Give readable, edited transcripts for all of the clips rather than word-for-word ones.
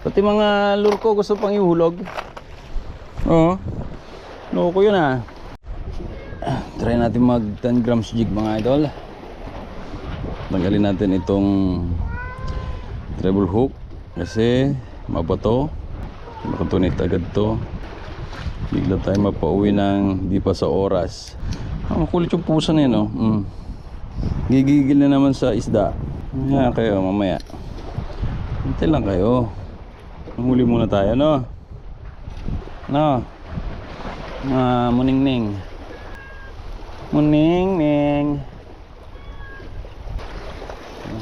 Pati mga lure ko gusto pang ihulog. Oo. Loko yun ah. Try natin mag 10 grams jig mga idol. Tanggalin natin itong treble hook kasi mabato. Makatunit agad to. Bigla tayo mapauwi ng di pa sa oras. Makulit yung pusa na yun oh. Gigigil na naman sa isda. Kaya kayo mamaya. Hintay lang kayo. Huli muna tayo no. No. Muning-ning. Muning-ning.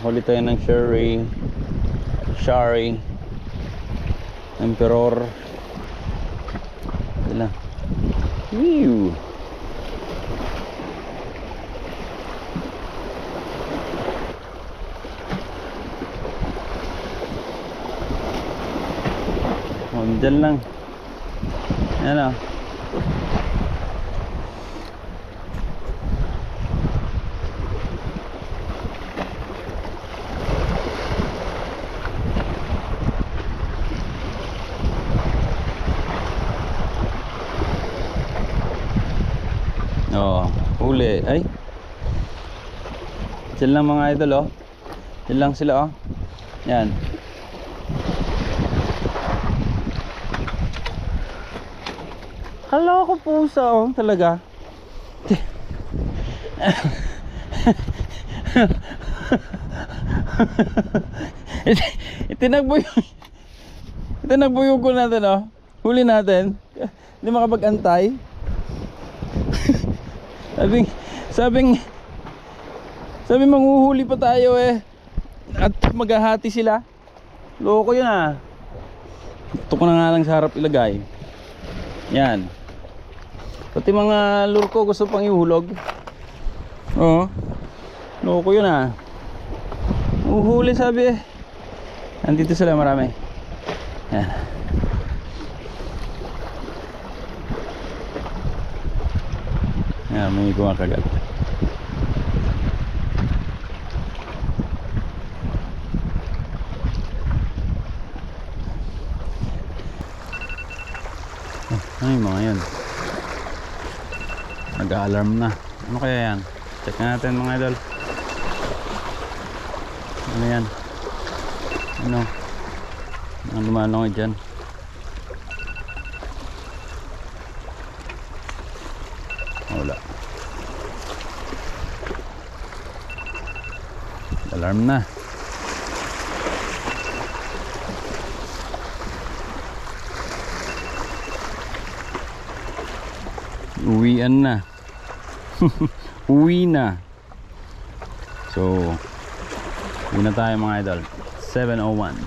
Huli tayo ng Shari Emperor. Dala. Whew. Dyan lang. Yan o. Oh, huli. Ay. Dyan lang mga idol oh. Dyan lang sila oh. Yan. Kala ko pusa oh, talaga. Itinagboy ko natin oh. Huli natin. Hindi makapag-antay. Sabing manghuhuli pa tayo eh. At maghahati sila. Loko yun ah. Ito ko na nga lang sa harap ilagay. Yan. Pati mga lure ko gusto pang ihulog. Oo. Loko yun ah. Uhuli sabi eh. Nandito sila marami. Yan. Yan, may kumakagat. Ano yung mga yan? Nag-a-alarm na. Ano kaya yan? Check natin mga idol. Ano yan? Ano? Ang lumalong dyan. Wala. Alarm na. Uwian na. Uwi na. So, uwi na tayo mga idol. 7:01.